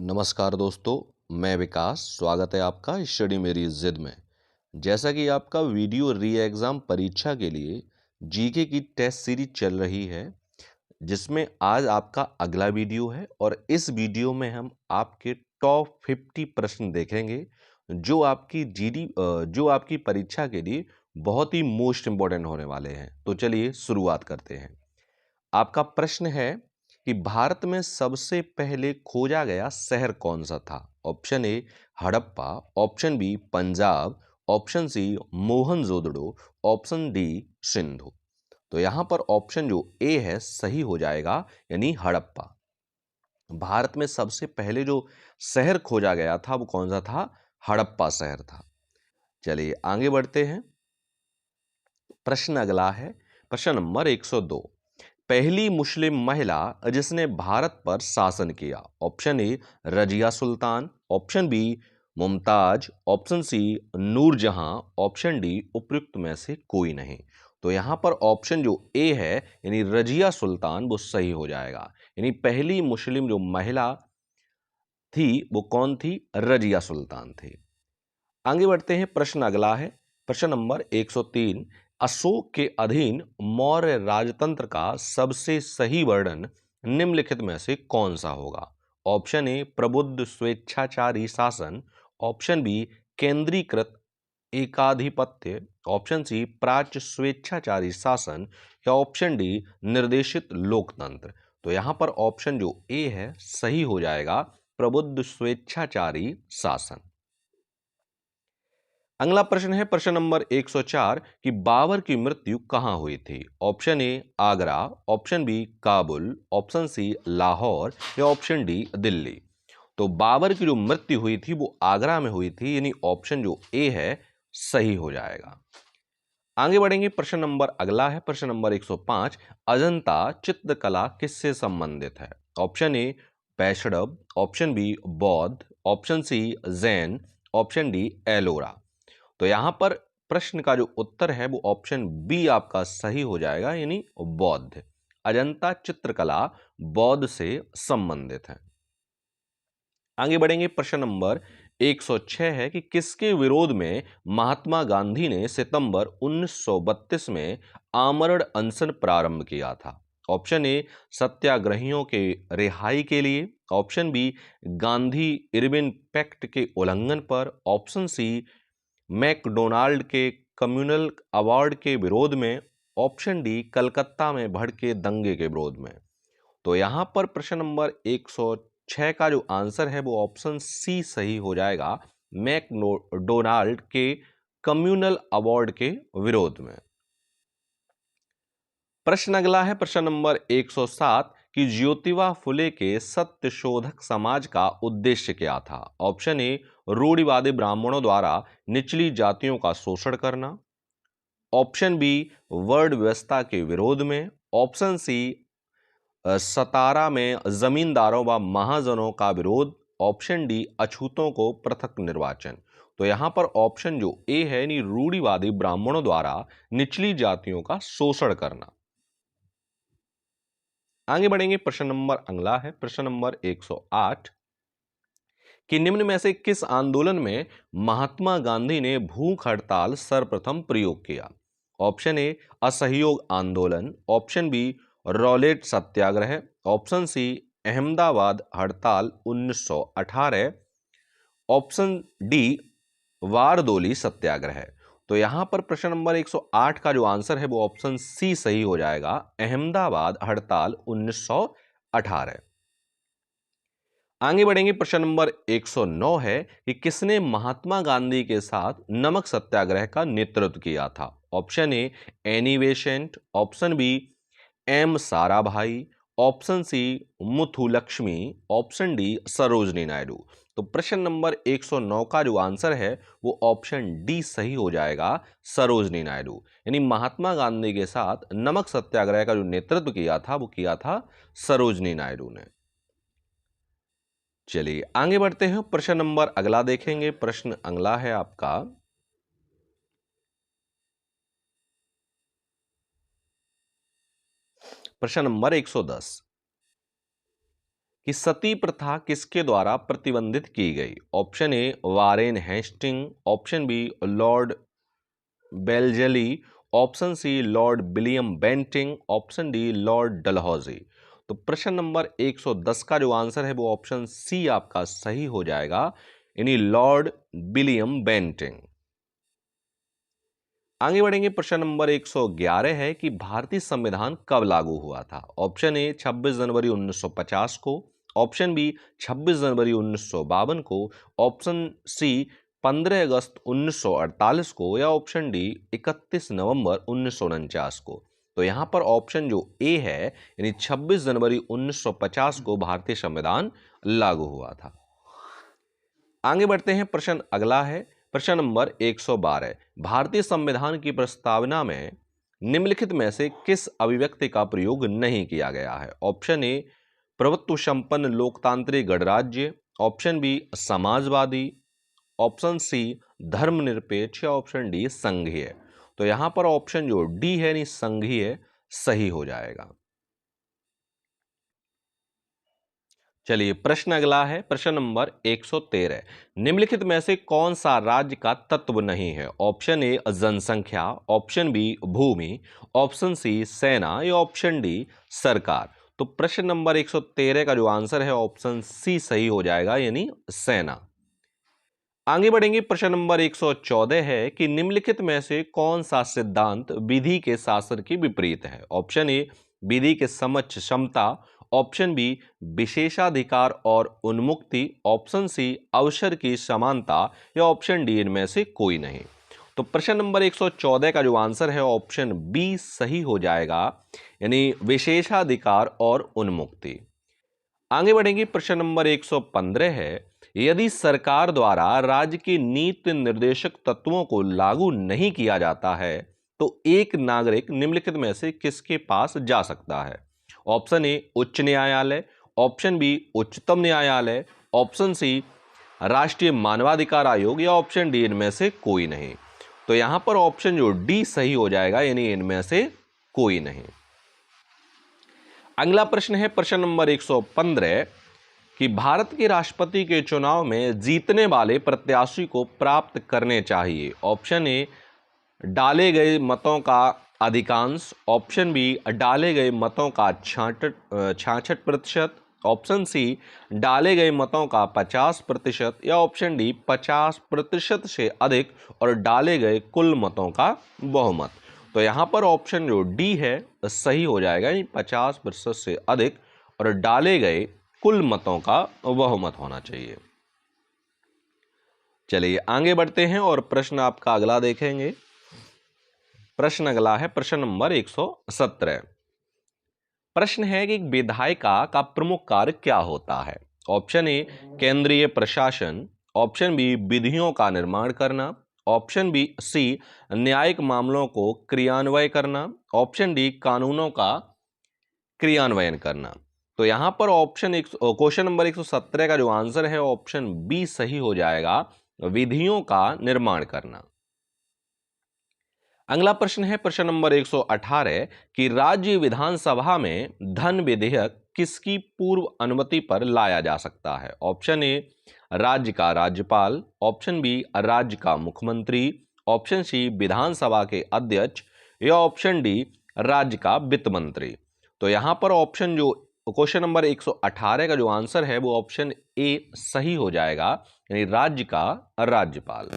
नमस्कार दोस्तों, मैं विकास। स्वागत है आपका स्टडी मेरी जिद में। जैसा कि आपका वीडियो री एग्ज़ाम परीक्षा के लिए जीके की टेस्ट सीरीज चल रही है, जिसमें आज आपका अगला वीडियो है और इस वीडियो में हम आपके टॉप 50 प्रश्न देखेंगे जो आपकी परीक्षा के लिए बहुत ही मोस्ट इम्पोर्टेंट होने वाले हैं। तो चलिए शुरुआत करते हैं। आपका प्रश्न है कि भारत में सबसे पहले खोजा गया शहर कौन सा था? Option A Harappa, option B Punjab, option C Mohenjodaro, option D Sindhu. तो यहां पर ऑप्शन जो ए है सही हो जाएगा, यानी हड़प्पा। भारत में सबसे पहले जो शहर खोजा गया था वो कौन सा था? हड़प्पा शहर था। चलिए आगे बढ़ते हैं। प्रश्न अगला है, प्रश्न नंबर 102। पहली मुस्लिम महिला जिसने भारत पर शासन किया। Option A Razia Sultan, option B Mumtaz, option C Noorjahan, option D उपयुक्त में से कोई नहीं। तो यहां पर ऑप्शन जो ए है यानी रजिया सुल्तान वो सही हो जाएगा। यानी पहली मुस्लिम जो महिला थी वो कौन थी? रजिया सुल्तान थी। आगे बढ़ते हैं। प्रश्न अगला है, प्रश्न नंबर 103। अशोक के अधीन मौर्य राजतंत्र का सबसे सही वर्णन निम्नलिखित में से कौन सा होगा? ऑप्शन ए प्रबुद्ध स्वेच्छाचारी शासन, ऑप्शन बी केंद्रीकृत एकाधिपत्य, ऑप्शन सी प्राच्य स्वेच्छाचारी शासन या ऑप्शन डी निर्देशित लोकतंत्र। तो यहां पर ऑप्शन जो ए है सही हो जाएगा, प्रबुद्ध स्वेच्छाचारी शासन। अगला प्रश्न है प्रश्न नंबर 104 कि बाबर की मृत्यु कहां हुई थी? Option A Agra, option B Kabul, option C Lahore या ऑप्शन डी दिल्ली। तो बाबर की जो मृत्यु हुई थी वो आगरा में हुई थी, यानी ऑप्शन जो ए है सही हो जाएगा। आगे बढ़ेंगे। प्रश्न नंबर अगला है प्रश्न नंबर 105। अजंता चित्रकला किससे संबंधित है? ऑप्शन ए वैष्णव, ऑप्शन बी बौद्ध, ऑप्शन सी जैन, ऑप्शन डी एलोरा। तो यहां पर प्रश्न का जो उत्तर है वो ऑप्शन बी आपका सही हो जाएगा, यानी बौद्ध। अजंता चित्रकला बौद्ध से संबंधित है। आगे बढ़ेंगे। प्रश्न नंबर 106 है कि किसके विरोध में महात्मा गांधी ने सितंबर 1932 में आमरण अनशन प्रारंभ किया था? ऑप्शन ए सत्याग्रहियों के रिहाई के लिए, option B Gandhi Irwin pact के उल्लंघन पर, ऑप्शन सी मैकडोनाल्ड के कम्युनल अवार्ड के विरोध में, ऑप्शन डी कलकत्ता में भड़के दंगे के विरोध में। तो यहां पर प्रश्न नंबर 106 का जो आंसर है वो ऑप्शन सी सही हो जाएगा, मैकडोनाल्ड के कम्युनल अवार्ड के विरोध में। प्रश्न अगला है प्रश्न नंबर 107 कि ज्योतिबा फुले के सत्यशोधक समाज का उद्देश्य क्या था? ऑप्शन ए रूढ़िवादी ब्राह्मणों द्वारा निचली जातियों का शोषण करना, ऑप्शन बी वर्ण व्यवस्था के विरोध में, ऑप्शन सी सतारा में जमींदारों व महाजनों का विरोध, ऑप्शन डी अछूतों को पृथक निर्वाचन। तो यहां पर ऑप्शन जो ए है यानी रूढ़िवादी ब्राह्मणों द्वारा निचली जातियों का शोषण करना। आगे बढ़ेंगे। प्रश्न नंबर अगला है प्रश्न नंबर 108 कि निम्न में से किस आंदोलन में महात्मा गांधी ने भूख हड़ताल सर्वप्रथम प्रयोग किया? ऑप्शन ए असहयोग आंदोलन, ऑप्शन बी रॉलेट सत्याग्रह, ऑप्शन सी अहमदाबाद हड़ताल 1918, ऑप्शन डी वारदोली सत्याग्रह। तो यहां पर प्रश्न नंबर 108 का जो आंसर है वो ऑप्शन सी सही हो जाएगा, अहमदाबाद हड़ताल 1918। आगे बढ़ेंगे। प्रश्न नंबर 109 है कि किसने महात्मा गांधी के साथ नमक सत्याग्रह का नेतृत्व किया था? Option A Annie Besant, option B M Sarabhai, option C Muthulakshmi, option D Sarojini Naidu. तो प्रश्न नंबर 109 का जो आंसर है वो ऑप्शन डी सही हो जाएगा, सरोजनी नायडू। यानी महात्मा गांधी के साथ नमक सत्याग्रह का जो नेतृत्व किया था वो किया था सरोजनी नायडू ने। चलिए आगे बढ़ते हैं। प्रश्न नंबर अगला देखेंगे। प्रश्न अगला है आपका प्रश्न नंबर 110 कि सती प्रथा किसके द्वारा प्रतिबंधित की गई? Option A Warren Hastings, option B Lord Wellesley, option C Lord William Bentinck, option D Lord Dalhousie. तो प्रश्न नंबर 110 का जो आंसर है वो ऑप्शन सी आपका सही हो जाएगा, यानी लॉर्ड विलियम बेंटिंग। आगे बढ़ेंगे, प्रश्न नंबर 111 है कि भारतीय संविधान कब लागू हुआ था? ऑप्शन ए 26 जनवरी 1950 को, ऑप्शन बी 26 जनवरी 1952 को, ऑप्शन सी 15 अगस्त 1948 को, या ऑप्शन डी 31 नवंबर 1949 को। तो यहां पर ऑप्शन जो ए है, यानी 26 जनवरी 1950 को भारतीय संविधान लागू हुआ था। आगे बढ़ते हैं, प्रश्न अगला है प्रश्न नंबर 112। भारतीय संविधान की प्रस्तावना में निम्नलिखित में से किस अभिव्यक्ति का प्रयोग नहीं किया गया है? ऑप्शन ए प्रभुत्व संपन्न लोकतांत्रिक गणराज्य, ऑप्शन बी समाजवादी, ऑप्शन सी धर्मनिरपेक्ष, या ऑप्शन डी संघीय। तो यहां पर ऑप्शन जो डी है यानी संघीय सही हो जाएगा। चलिए, प्रश्न अगला है प्रश्न नंबर 113। निम्नलिखित में से कौन सा राज्य का तत्व नहीं है? ऑप्शन ए जनसंख्या, ऑप्शन बी भूमि, ऑप्शन सी सेना, या ऑप्शन डी सरकार। तो प्रश्न नंबर 113 का जो आंसर है ऑप्शन सी सही हो जाएगा, यानी सेना। आगे बढ़ेंगे, प्रश्न नंबर 114 है कि निम्नलिखित में से कौन सा सिद्धांत विधि के शासन के विपरीत है? ऑप्शन ए विधि के समक्ष समता, ऑप्शन बी विशेषाधिकार और उन्मुक्ति, ऑप्शन सी अवसर की समानता, या ऑप्शन डी इनमें से कोई नहीं। तो प्रश्न नंबर 114 का जो आंसर है ऑप्शन बी सही हो जाएगा, यानी विशेषाधिकार और उन्मुक्ति। आगे बढ़ेंगे, प्रश्न नंबर 115 है यदि सरकार द्वारा राज्य के नीति निर्देशक तत्वों को लागू नहीं किया जाता है तो एक नागरिक निम्नलिखित में से किसके पास जा सकता है? ऑप्शन ए उच्च न्यायालय, ऑप्शन बी उच्चतम न्यायालय, ऑप्शन सी राष्ट्रीय मानवाधिकार आयोग, या ऑप्शन डी इनमें से कोई नहीं। तो यहां पर ऑप्शन जो डी सही हो जाएगा, यानी इनमें से कोई नहीं। अगला प्रश्न है प्रश्न नंबर 115 कि भारत के राष्ट्रपति के चुनाव में जीतने वाले प्रत्याशी को प्राप्त करने चाहिए। ऑप्शन ए डाले गए मतों का अधिकांश, ऑप्शन बी डाले गए मतों का 66%, ऑप्शन सी डाले गए मतों का 50%, या ऑप्शन डी 50% से अधिक और डाले गए कुल मतों का बहुमत। तो यहां पर ऑप्शन जो डी है सही हो जाएगा, यानी 50% से अधिक और डाले गए कुल मतों का बहुमत होना चाहिए। चलिए आगे बढ़ते हैं और प्रश्न आपका अगला देखेंगे। प्रश्न अगला है प्रश्न नंबर 117। प्रश्न है कि विधायिका का प्रमुख कार्य क्या होता है? ऑप्शन ए केंद्रीय प्रशासन, ऑप्शन बी विधियों का निर्माण करना, ऑप्शन बी सी न्यायिक मामलों को क्रियान्वय करना, ऑप्शन डी कानूनों का क्रियान्वयन करना। तो यहां पर ऑप्शन क्वेश्चन नंबर 117 का जो आंसर है ऑप्शन बी सही हो जाएगा, विधियों का निर्माण करना। अगला प्रश्न है प्रश्न नंबर 118 कि राज्य विधानसभा में धन विधेयक किसकी पूर्व अनुमति पर लाया जा सकता है? ऑप्शन ए राज्य का राज्यपाल, ऑप्शन बी राज्य का मुख्यमंत्री, ऑप्शन सी विधानसभा के अध्यक्ष, या ऑप्शन डी राज्य का वित्त मंत्री। तो यहां पर ऑप्शन जो क्वेश्चन नंबर 118 का जो आंसर है वो ऑप्शन ए सही हो जाएगा, यानी राज्य का राज्यपाल।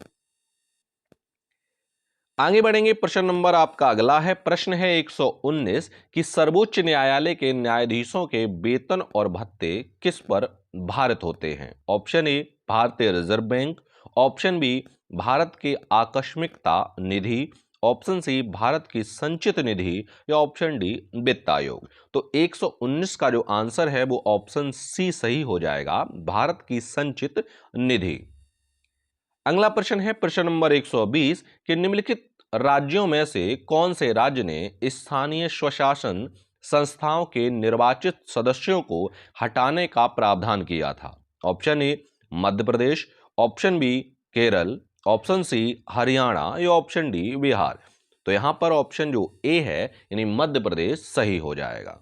आगे बढ़ेंगे, प्रश्न नंबर आपका अगला है प्रश्न है 119 कि सर्वोच्च न्यायालय के न्यायाधीशों के वेतन और भत्ते किस पर भारित होते हैं? ऑप्शन ए भारतीय reserve bank, option B Bharat की आकस्मिकता निधि, ऑप्शन सी भारत की संचित निधि, या ऑप्शन डी वित्त आयोग। तो 119 का जो आंसर है वो ऑप्शन सी सही हो जाएगा, भारत की संचित निधि। अगला प्रश्न है प्रश्न नंबर 120 कि निम्नलिखित राज्यों में से कौन से राज्य ने स्थानीय स्वशासन संस्थाओं के निर्वाचित सदस्यों को हटाने का प्रावधान किया था? Option A Madhya Pradesh, option B Kerala, option C Haryana, या ऑप्शन डी बिहार। तो यहां पर ऑप्शन जो ए है यानी मध्य प्रदेश सही हो जाएगा।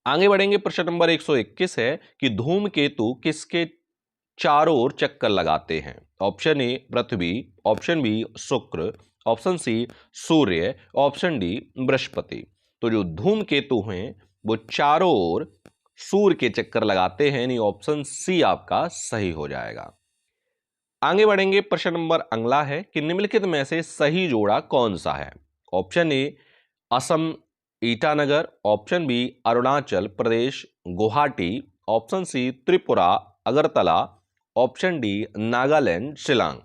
आगे बढ़ेंगे, प्रश्न नंबर 121 है कि धूमकेतु किसके चारों ओर चक्कर लगाते हैं? ऑप्शन ए पृथ्वी, ऑप्शन बी शुक्र, ऑप्शन सी सूर्य, ऑप्शन डी बृहस्पति। तो जो धूमकेतु हैं वो चारों ओर सूर्य के चक्कर लगाते हैं, यानी ऑप्शन सी आपका सही हो जाएगा। आगे बढ़ेंगे, प्रश्न नंबर अगला है कि निम्नलिखित में से सही जोड़ा कौन सा है? Option A Assam Itanagar, option B Arunachal Pradesh Guwahati, option C Tripura Agartala, option D Nagaland Shillong.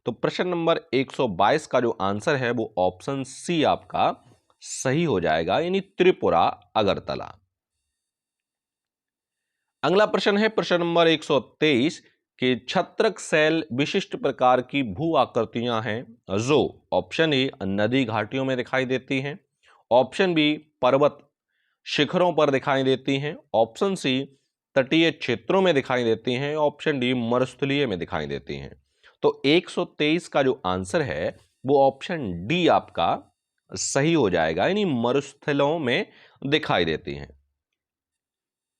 तो प्रश्न नंबर 122 का जो आंसर है वो ऑप्शन सी आपका सही हो जाएगा, यानी त्रिपुरा अगरतला। अगला प्रश्न है प्रश्न नंबर 123 कि छत्रक शैल विशिष्ट प्रकार की भू आकृतियां हैं जो ऑप्शन ए नदी घाटियों में दिखाई देती हैं, ऑप्शन बी पर्वत शिखरों पर दिखाई देती हैं, ऑप्शन सी तटीय क्षेत्रों में दिखाई देती हैं, ऑप्शन डी मरुस्थलीय में दिखाई देती हैं। तो 123 का जो आंसर है वो ऑप्शन डी आपका सही हो जाएगा, यानी मरुस्थलों में दिखाई देती हैं।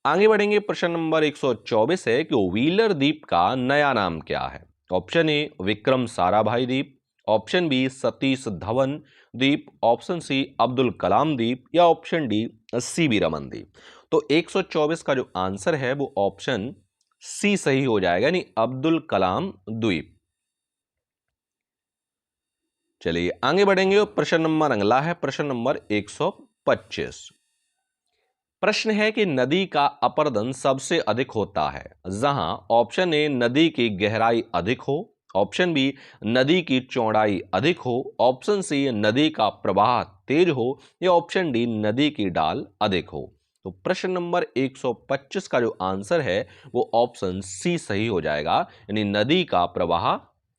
आगे बढ़ेंगे, प्रश्न नंबर 124 है कि व्हीलर द्वीप का नया नाम क्या है? ऑप्शन ए विक्रम साराभाई द्वीप, ऑप्शन बी सतीश धवन द्वीप, ऑप्शन सी अब्दुल कलाम द्वीप या ऑप्शन डी सीवी रमन द्वीप। तो 124 का जो आंसर है वो ऑप्शन सी सही हो जाएगा, यानी अब्दुल कलाम द्वीप। चलिए आगे बढ़ेंगे, प्रश्न नंबर अगला है प्रश्न नंबर 125। प्रश्न है कि नदी का अपरदन सबसे अधिक होता है जहां ऑप्शन ए नदी की गहराई अधिक हो, ऑप्शन बी नदी की चौड़ाई अधिक हो, ऑप्शन सी नदी का प्रवाह तेज हो या ऑप्शन डी नदी की ढाल अधिक हो। तो प्रश्न नंबर 125 का जो आंसर है वो ऑप्शन सी सही हो जाएगा, यानी नदी का प्रवाह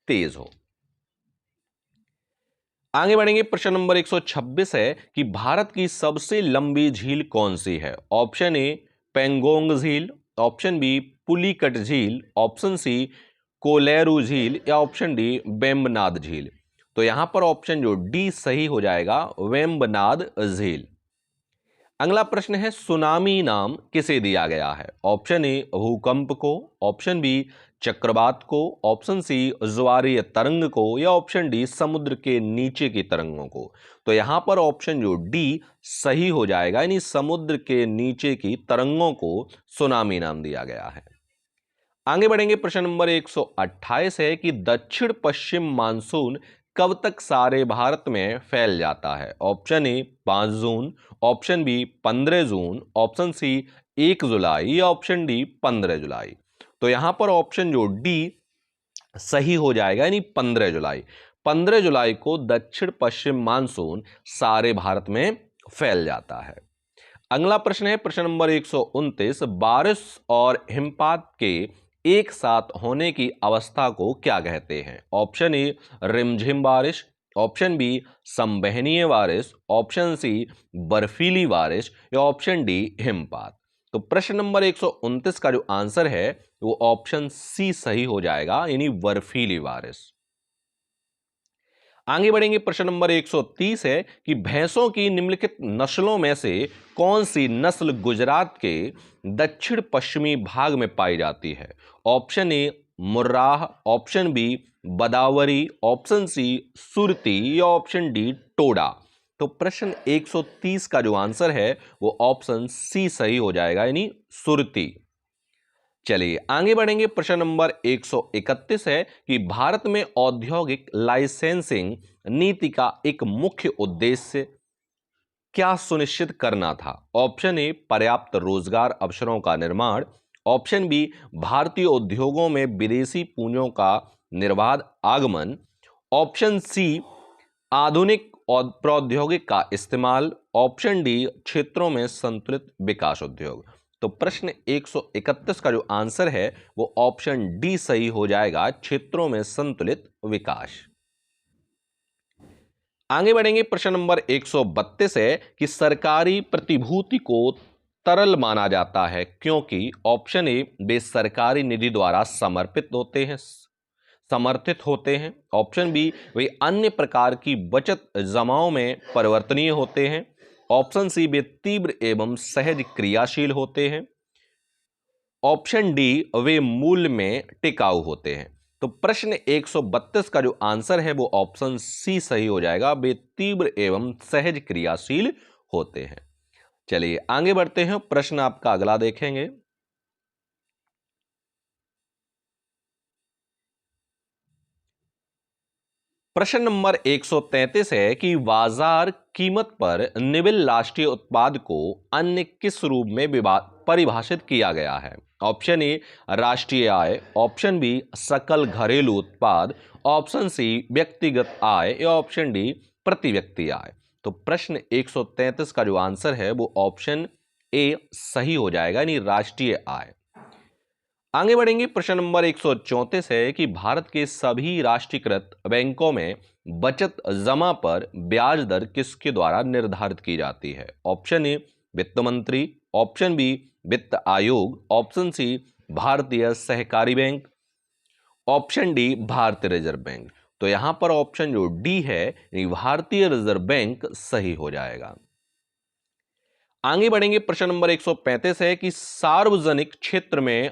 तेज हो। आगे बढ़ेंगे, प्रश्न नंबर 126 है कि भारत की सबसे लंबी झील कौन सी है? ऑप्शन ए पेंगोंग झील, ऑप्शन बी पुलिकट झील, ऑप्शन सी कोलेरू झील या ऑप्शन डी वेम्बनाद झील। तो यहां पर ऑप्शन जो डी सही हो जाएगा, वेम्बनाद झील। अगला प्रश्न है सुनामी नाम किसे दिया गया है? ऑप्शन ए भूकंप को, ऑप्शन बी चक्रवात को, ऑप्शन सी ज्वारीय तरंग को या ऑप्शन डी समुद्र के नीचे की तरंगों को। तो यहां पर ऑप्शन जो डी सही हो जाएगा, यानी समुद्र के नीचे की तरंगों को सुनामी नाम दिया गया है। आगे बढ़ेंगे, प्रश्न नंबर 128 है कि दक्षिण पश्चिम मानसून कब तक सारे भारत में फैल जाता है? ऑप्शन ए 5 जून, ऑप्शन बी 15 जून, ऑप्शन सी 1 जुलाई या ऑप्शन डी 15 जुलाई। तो यहां पर ऑप्शन जो डी सही हो जाएगा, यानी 15 जुलाई। 15 जुलाई को दक्षिण पश्चिम मानसून सारे भारत में फैल जाता है। अगला प्रश्न है प्रश्न नंबर 129, बारिश और हिमपात के एक साथ होने की अवस्था को क्या कहते हैं? ऑप्शन ए रिमझिम बारिश, ऑप्शन बी संवहनीय बारिश, ऑप्शन सी बर्फीली बारिश या ऑप्शन डी हिमपात। तो प्रश्न नंबर 129 का जो आंसर है वो ऑप्शन सी सही हो जाएगा, यानी बर्फीली बारिश। आगे बढ़ेंगे, प्रश्न नंबर 130 है कि भैंसों की निम्नलिखित नस्लों में से कौन सी नस्ल गुजरात के दक्षिण पश्चिमी भाग में पाई जाती है? Option A Murrah, option B Bhadawari, option C Surti या ऑप्शन डी टोडा। तो प्रश्न 130 का जो आंसर है वो ऑप्शन सी सही हो जाएगा, यानी सुरती। चलिए आगे बढ़ेंगे, प्रश्न नंबर 131 है कि भारत में औद्योगिक लाइसेंसिंग नीति का एक मुख्य उद्देश्य क्या सुनिश्चित करना था? ऑप्शन ए पर्याप्त रोजगार अवसरों का निर्माण, ऑप्शन बी भारतीय उद्योगों में विदेशी पूंजियों का निर्बाध आगमन, ऑप्शन सी आधुनिक प्रौद्योगिक का इस्तेमाल, ऑप्शन डी क्षेत्रों में संतुलित विकास उद्योग। तो प्रश्न 131 का जो आंसर है वो ऑप्शन डी सही हो जाएगा, क्षेत्रों में संतुलित विकास। आगे बढ़ेंगे, प्रश्न नंबर 132 है कि सरकारी प्रतिभूति को तरल माना जाता है क्योंकि ऑप्शन ए वे सरकारी निधि द्वारा समर्थित होते हैं, ऑप्शन बी वे अन्य प्रकार की बचत जमाओं में परिवर्तनीय होते हैं, ऑप्शन सी वे तीव्र एवं सहज क्रियाशील होते हैं। ऑप्शन डी वे मूल्य में टिकाऊ होते हैं। तो प्रश्न 132 का जो आंसर है वो ऑप्शन सी सही हो जाएगा, वे तीव्र एवं सहज क्रियाशील होते हैं। चलिए आगे बढ़ते हैं, प्रश्न आपका अगला देखेंगे। प्रश्न नंबर 133 है कि बाजार कीमत पर निविल राष्ट्रीय उत्पाद को अन्य किस रूप में परिभाषित किया गया है। ऑप्शन ए राष्ट्रीय आय, ऑप्शन बी सकल घरेलू उत्पाद, ऑप्शन सी व्यक्तिगत आय या ऑप्शन डी प्रति व्यक्ति आय। तो प्रश्न 133 का जो आंसर है वो ऑप्शन ए सही हो जाएगा, यानी राष्ट्रीय आय। आगे बढ़ेंगे, प्रश्न नंबर 134 है कि भारत के सभी राष्ट्रीयकृत बैंकों में बचत जमा पर ब्याज दर किसके द्वारा निर्धारित की जाती है। ऑप्शन ए वित्त मंत्री, ऑप्शन बी वित्त आयोग, ऑप्शन सी भारतीय सहकारी बैंक, ऑप्शन डी भारतीय रिजर्व बैंक। तो यहां पर ऑप्शन जो डी है भारतीय रिजर्व बैंक सही हो जाएगा। आगे बढ़ेंगे, प्रश्न नंबर 135 है कि सार्वजनिक क्षेत्र में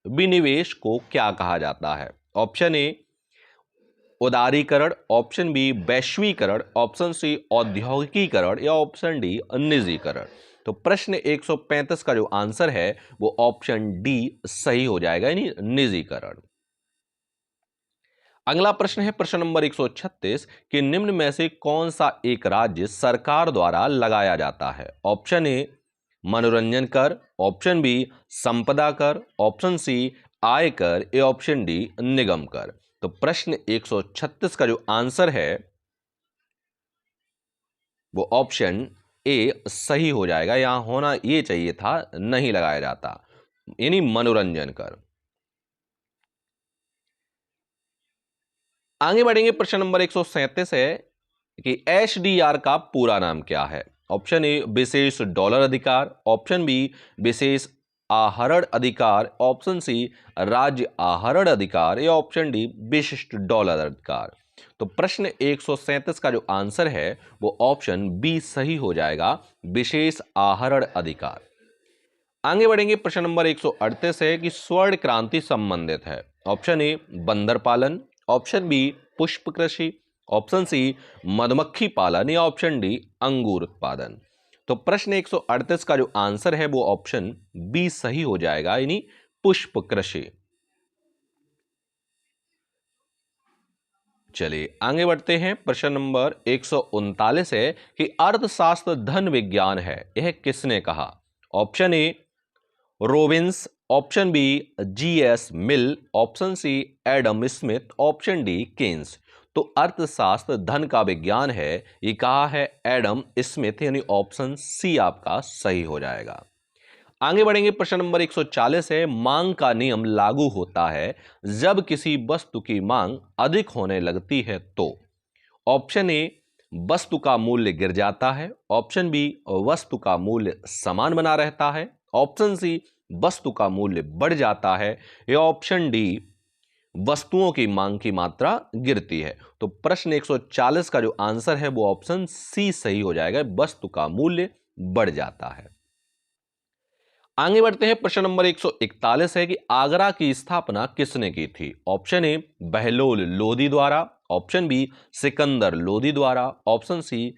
विनिवेश को क्या कहा जाता है। ऑप्शन ए उदारीकरण, ऑप्शन बी वैश्वीकरण, ऑप्शन सी औद्योगिकीकरण या ऑप्शन डी निजीकरण। तो प्रश्न 135 का जो आंसर है वो ऑप्शन डी सही हो जाएगा, यानी निजीकरण। अगला प्रश्न है प्रश्न नंबर 136 कि निम्न में से कौन सा एक राज्य सरकार द्वारा लगाया जाता है। ऑप्शन ए मनोरंजन कर, ऑप्शन बी संपदा कर, ऑप्शन सी आयकर या ऑप्शन डी निगम कर। तो प्रश्न 136 का जो आंसर है वो ऑप्शन ए सही हो जाएगा, यहां होना ये चाहिए था, नहीं लगाया जाता, यानी मनोरंजन कर। आगे बढ़ेंगे, प्रश्न नंबर 137 है कि एचडीआर का पूरा नाम क्या है। ऑप्शन ए विशेष डॉलर अधिकार, ऑप्शन बी विशेष आहरण अधिकार, ऑप्शन सी राज्य आहरण अधिकार या ऑप्शन डी विशिष्ट डॉलर अधिकार। तो प्रश्न 137 का जो आंसर है वो ऑप्शन बी सही हो जाएगा, विशेष आहरण अधिकार। आगे बढ़ेंगे, प्रश्न नंबर 138 है कि स्वर्ण क्रांति संबंधित है। ऑप्शन ए बंदर पालन, ऑप्शन बी पुष्प कृषि, ऑप्शन सी मधुमक्खी पालन या ऑप्शन डी अंगूर उत्पादन। तो प्रश्न 138 का जो आंसर है वो ऑप्शन बी सही हो जाएगा, यानी पुष्प कृषि। चलिए आगे बढ़ते हैं, प्रश्न नंबर 139 है कि अर्थशास्त्र धन विज्ञान है, यह किसने कहा। Option A Robbins, option B GS Mill, option C Adam Smith, option D Keynes. तो अर्थशास्त्र धन का विज्ञान है, ये कहा है एडम स्मिथ, यानी ऑप्शन सी आपका सही हो जाएगा। आगे बढ़ेंगे, प्रश्न नंबर 140 है मांग का नियम लागू होता है जब किसी वस्तु की मांग अधिक होने लगती है तो। ऑप्शन ए वस्तु का मूल्य गिर जाता है, ऑप्शन बी वस्तु का मूल्य समान बना रहता है, ऑप्शन सी वस्तु का मूल्य बढ़ जाता है या ऑप्शन डी वस्तुओं की मांग की मात्रा गिरती है। तो प्रश्न 140 का जो आंसर है वो ऑप्शन सी सही हो जाएगा, वस्तु का मूल्य बढ़ जाता है। आगे बढ़ते हैं, प्रश्न नंबर 141 है कि आगरा की स्थापना किसने की थी। ऑप्शन ए बहलोल लोदी द्वारा, ऑप्शन बी सिकंदर लोदी द्वारा, ऑप्शन सी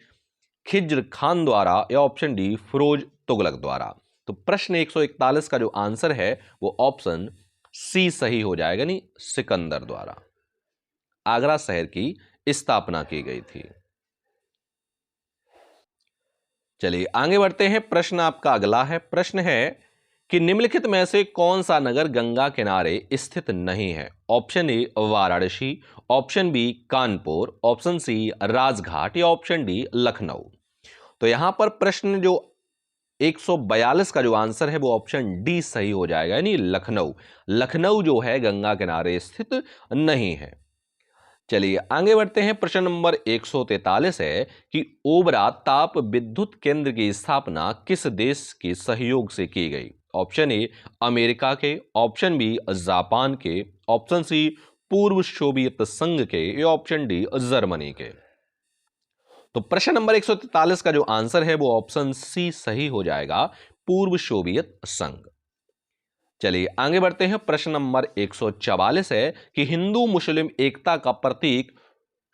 खिज्र खान द्वारा या ऑप्शन डी फिरोज तुगलक द्वारा। तो प्रश्न 141 का जो आंसर है वो ऑप्शन सी सही हो जाएगा, नहीं सिकंदर द्वारा आगरा शहर की स्थापना की गई थी। चलिए आगे बढ़ते हैं, प्रश्न आपका अगला है, प्रश्न है कि निम्नलिखित में से कौन सा नगर गंगा किनारे स्थित नहीं है। Option A Varanasi, option B Kanpur, option C Rajghat या ऑप्शन डी लखनऊ। तो यहां पर प्रश्न जो 142 का जो आंसर है वो ऑप्शन डी सही हो जाएगा, यानी लखनऊ। लखनऊ जो है गंगा किनारे स्थित नहीं है। चलिए आगे बढ़ते हैं, प्रश्न नंबर 143 है कि ओबरा ताप विद्युत केंद्र की स्थापना किस देश के सहयोग से की गई। ऑप्शन ए अमेरिका के, ऑप्शन बी जापान के, ऑप्शन सी पूर्व सोवियत संघ के या ऑप्शन डी जर्मनी के। तो प्रश्न नंबर 143 का जो आंसर है वो ऑप्शन सी सही हो जाएगा, पूर्व सोवियत संघ। चलिए आगे बढ़ते हैं। प्रश्न नंबर 144 है कि हिंदू मुस्लिम एकता का प्रतीक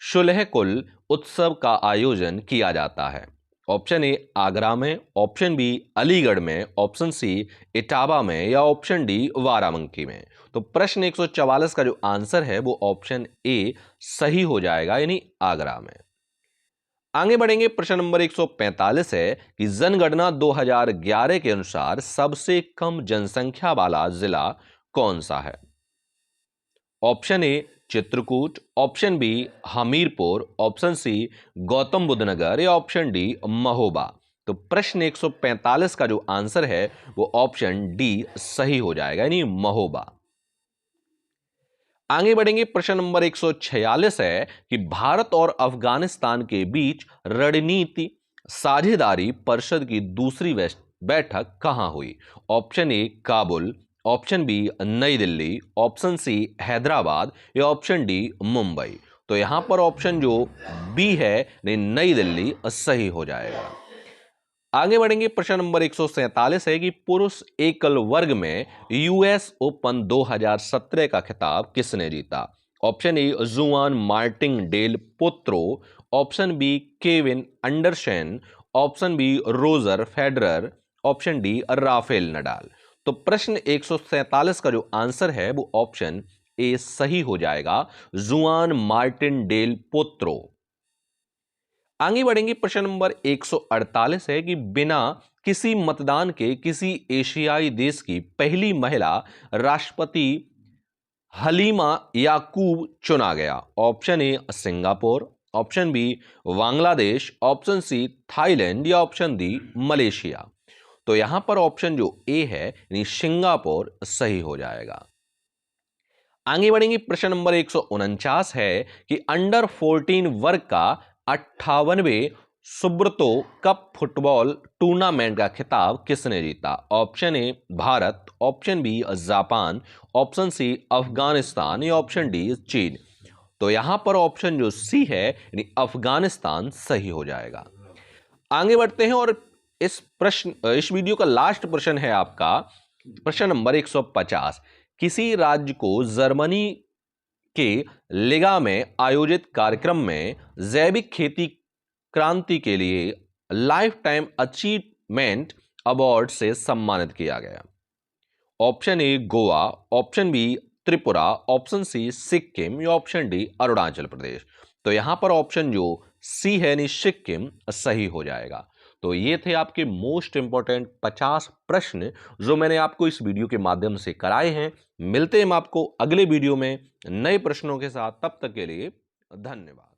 शुलह-कुल उत्सव का आयोजन किया जाता है। ऑप्शन ए आगरा में, ऑप्शन बी अलीगढ़ में, ऑप्शन सी इटावा में या ऑप्शन डी बाराबंकी में। तो प्रश्न 144 का जो आंसर है वो ऑप्शन ए सही हो जाएगा, यानी आगरा में। आगे बढ़ेंगे। प्रश्न नंबर 145 है कि जनगणना 2011 के अनुसार सबसे कम जनसंख्या वाला जिला कौन सा है। Option A Chitrakoot, option B Hamirpur, option C Gautam Buddh Nagar या ऑप्शन डी महोबा। तो प्रश्न 145 का जो आंसर है वो ऑप्शन डी सही हो जाएगा, यानी महोबा। आगे बढ़ेंगे। प्रश्न नंबर 146 है कि भारत और अफगानिस्तान के बीच रणनीति साझेदारी परिषद की दूसरी बैठक कहां हुई। Option A Kabul, option B New Delhi, option C Hyderabad या ऑप्शन डी मुंबई। तो यहां पर ऑप्शन जो बी है नई दिल्ली सही हो जाएगा। आगे बढ़ेंगे। प्रश्न नंबर 147 है कि पुरुष एकल वर्ग में यूएस ओपन 2017 का खिताब किसने जीता। Option A Juan Martin Del Potro, option B Kevin Anderson, option B Roger Federer, option D Rafael Nadal. तो प्रश्न 147 का जो आंसर है वो ऑप्शन ए सही हो जाएगा, जुआन मार्टिन डेल पोत्रो। आगे बढ़ेंगे। प्रश्न नंबर 148 है कि बिना किसी मतदान के किसी एशियाई देश की पहली महिला राष्ट्रपति हलीमा याकूब चुना गया। Option A Singapore, option B Bangladesh, option C Thailand या ऑप्शन डी मलेशिया। तो यहां पर ऑप्शन जो ए है यानी सिंगापुर सही हो जाएगा। आगे बढ़ेंगे। प्रश्न नंबर 149 है कि अंडर 14 वर्ग का 58वें सुब्रतो कप फुटबॉल टूर्नामेंट का खिताब किसने जीता। Option A Bharat, option B Japan, option C Afghanistan या ऑप्शन डी चीन। तो यहां पर ऑप्शन जो सी है यानी अफगानिस्तान सही हो जाएगा। आगे बढ़ते हैं और इस वीडियो का लास्ट प्रश्न है आपका प्रश्न नंबर 150। किसी राज्य को जर्मनी के लिगा में आयोजित कार्यक्रम में जैविक खेती क्रांति के लिए लाइफ टाइम अचीवमेंट अवार्ड से सम्मानित किया गया। Option A Goa, option B Tripura, option C Sikkim या ऑप्शन डी अरुणाचल प्रदेश। तो यहां पर ऑप्शन जो सी है यानी सिक्किम सही हो जाएगा। तो ये थे आपके मोस्ट इंपॉर्टेंट 50 प्रश्न जो मैंने आपको इस वीडियो के माध्यम से कराए हैं। मिलते हैं हम आपको अगले वीडियो में नए प्रश्नों के साथ। तब तक के लिए धन्यवाद।